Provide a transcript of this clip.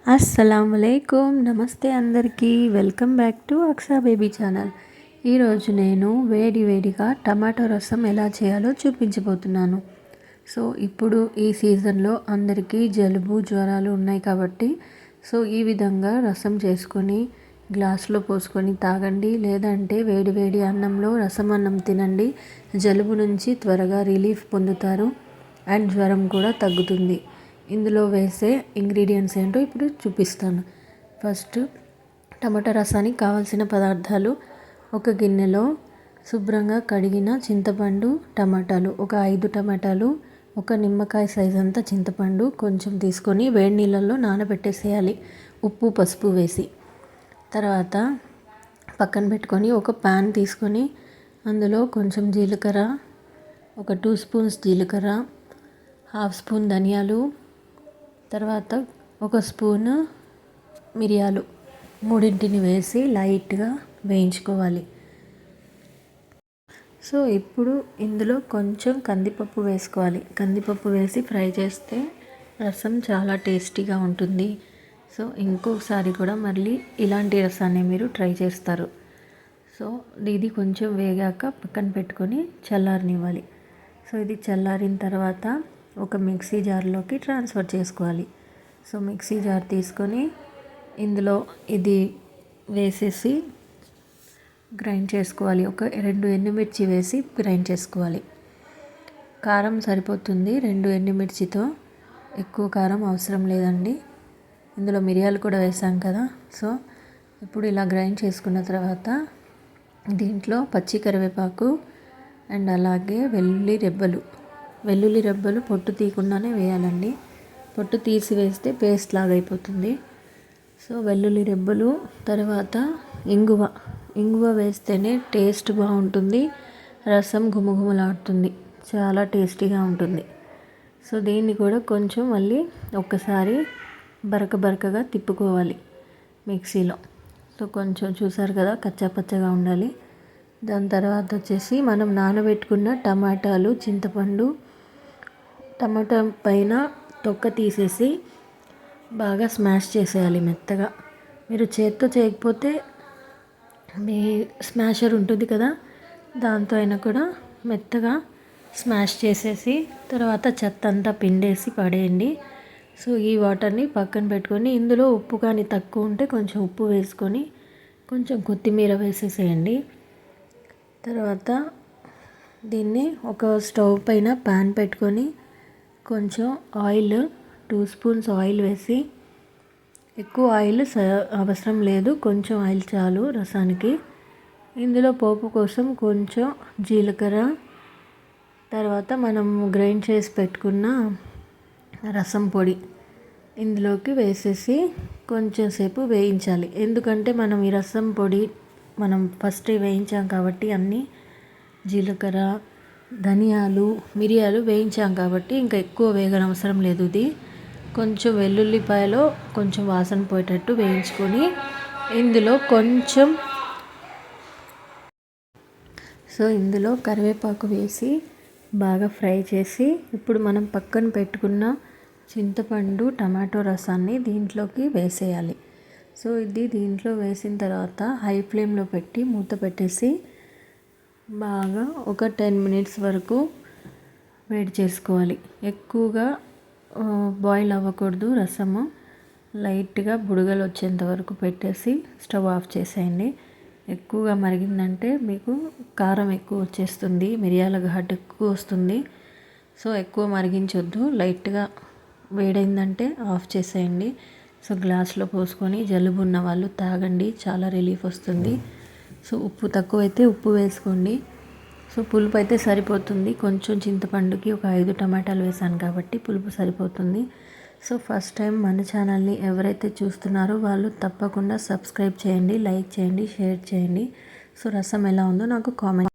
అస్సలాముఅలైకుం, నమస్తే అందరికీ. Welcome back to Aqsa baby channel. ఈరోజు నేను వేడిగా టమాటో రసం ఎలా చేయాలో చూపించబోతున్నాను. సో ఇప్పుడు ఈ సీజన్లో అందరికీ జలుబు జ్వరాలు ఉన్నాయి కాబట్టి ఈ విధంగా రసం చేసుకొని గ్లాసులో పోసుకొని తాగండి. లేదంటే వేడి అన్నంలో రసం అన్నం తినండి. జలుబు నుంచి త్వరగా రిలీఫ్ పొందుతారు అండ్ జ్వరం కూడా తగ్గుతుంది. ఇందులో వేసే ఇంగ్రీడియంట్స్ ఏంటో ఇప్పుడు చూపిస్తాను. ఫస్ట్ టమాటా రసానికి కావాల్సిన పదార్థాలు: ఒక గిన్నెలో శుభ్రంగా కడిగిన చింతపండు, టమాటాలు, ఒక 5 టమాటాలు, ఒక నిమ్మకాయ సైజ్ అంతా చింతపండు కొంచెం తీసుకొని వేడి నీళ్ళల్లో నానబెట్టేసేయాలి, ఉప్పు పసుపు వేసి. తర్వాత పక్కన పెట్టుకొని ఒక ప్యాన్ తీసుకొని అందులో కొంచెం జీలకర్ర, ఒక 2 స్పూన్స్ జీలకర్ర, 1/2 స్పూన్ ధనియాలు, తర్వాత ఒక స్పూను మిరియాలు, మూడింటిని వేసి లైట్గా వేయించుకోవాలి. ఇప్పుడు ఇందులో కొంచెం కందిపప్పు వేసుకోవాలి. కందిపప్పు వేసి ఫ్రై చేస్తే రసం చాలా టేస్టీగా ఉంటుంది. ఇంకొకసారి కూడా మళ్ళీ ఇలాంటి రసాన్ని మీరు ట్రై చేస్తారు. ఇది కొంచెం వేగాక పక్కన పెట్టుకొని చల్లారనివ్వాలి. ఇది చల్లారిన తర్వాత ఒక మిక్సీ జార్లోకి ట్రాన్స్ఫర్ చేసుకోవాలి. మిక్సీ జార్ తీసుకొని ఇందులో ఇది వేసేసి గ్రైండ్ చేసుకోవాలి. ఒక 2 ఎండుమిర్చి వేసి గ్రైండ్ చేసుకోవాలి. కారం సరిపోతుంది 2 ఎండుమిర్చితో, ఎక్కువ కారం అవసరం లేదండి. ఇందులో మిరియాలు కూడా వేసాం కదా. ఇప్పుడు ఇలా గ్రైండ్ చేసుకున్న తర్వాత దీంట్లో పచ్చి కరివేపాకు అండ్ అలాగే వెల్లుల్లి రెబ్బలు పొట్టు తీయకుండానే వేయాలండి. పొట్టు తీసి వేస్తే పేస్ట్ లాగా అయిపోతుంది. వెల్లుల్లి రెబ్బలు, తర్వాత ఇంగువ వేస్తేనే టేస్ట్ బాగుంటుంది. రసం గుమగుమలాడుతుంది, చాలా టేస్టీగా ఉంటుంది. దీన్ని కూడా కొంచెం మళ్ళీ ఒక్కసారి బరకగా తిప్పుకోవాలి మిక్సీలో. కొంచెం చూసారు కదా, కచ్చాపచ్చగా ఉండాలి. దాని తర్వాత వచ్చేసి మనం నానబెట్టుకున్న టమాటాలు, చింతపండు, టమాటా పైన తొక్క తీసేసి బాగా స్మాష్ చేసేయాలి మెత్తగా. మీరు చేత్తో చేయకపోతే మీ స్మాషర్ ఉంటుంది కదా, దాంతో అయినా కూడా మెత్తగా స్మాష్ చేసేసి తర్వాత చెత్త అంతా పిండేసి పడేయండి. ఈ వాటర్ని పక్కన పెట్టుకొని ఇందులో ఉప్పు కానీ తక్కువ ఉంటే కొంచెం ఉప్పు వేసుకొని కొంచెం కొత్తిమీర వేసేసేయండి. తర్వాత దీన్ని ఒక స్టవ్ పైన ప్యాన్ పెట్టుకొని కొంచెం ఆయిల్, 2 స్పూన్స్ ఆయిల్ వేసి, ఎక్కువ ఆయిల్ అవసరం లేదు, కొంచెం ఆయిల్ చాలు రసానికి. ఇందులో పోపు కోసం కొంచెం జీలకర్ర, తర్వాత మనం గ్రైండ్ చేసి పెట్టుకున్న రసం పొడి ఇందులోకి వేసేసి కొంచెం సేపు వేయించాలి. ఎందుకంటే మనం ఈ రసం పొడి ఫస్ట్ వేయించాం కాబట్టి అన్నీ జీలకర్ర, ధనియాలు, మిరియాలు వేయించాం కాబట్టి ఇంకా ఎక్కువ వేగనవసరం లేదు. ఇది కొంచెం వెల్లుల్లిపాయలో కొంచెం వాసన పోయేటట్టు వేయించుకొని ఇందులో ఇందులో కరివేపాకు వేసి బాగా ఫ్రై చేసి ఇప్పుడు మనం పక్కన పెట్టుకున్న చింతపండు, టమాటో రసాన్ని దీంట్లోకి వేసేయాలి. ఇది దీంట్లో వేసిన తర్వాత హై ఫ్లేమ్లో పెట్టి మూత పెట్టేసి బాగా ఒక 10 మినిట్స్ వరకు వేడి చేసుకోవాలి. ఎక్కువగా బాయిల్ అవ్వకూడదు రసము. లైట్గా బుడగలు వచ్చేంత వరకు పెట్టేసి స్టవ్ ఆఫ్ చేసేయండి. ఎక్కువగా మరిగిందంటే మీకు కారం ఎక్కువ వచ్చేస్తుంది, మిరియాల ఘాటు ఎక్కువ వస్తుంది. ఎక్కువ మరిగించొద్దు, లైట్గా వేడైందంటే ఆఫ్ చేసేయండి. గ్లాస్లో పోసుకొని జలుబు ఉన్న వాళ్ళు తాగండి, చాలా రిలీఫ్ వస్తుంది. ఉప్పు తక్కువైతే ఉప్పు వేసుకోండి. పులుపు అయితే సరిపోతుంది. కొంచెం చింతపండుకి ఒక 5 టమాటాలు వేసాను కాబట్టి పులుపు సరిపోతుంది. ఫస్ట్ టైం మన ఛానల్ని ఎవరైతే చూస్తున్నారో వాళ్ళు తప్పకుండా సబ్స్క్రైబ్ చేయండి, లైక్ చేయండి, షేర్ చేయండి. రసం ఎలా ఉందో నాకు కామెంట్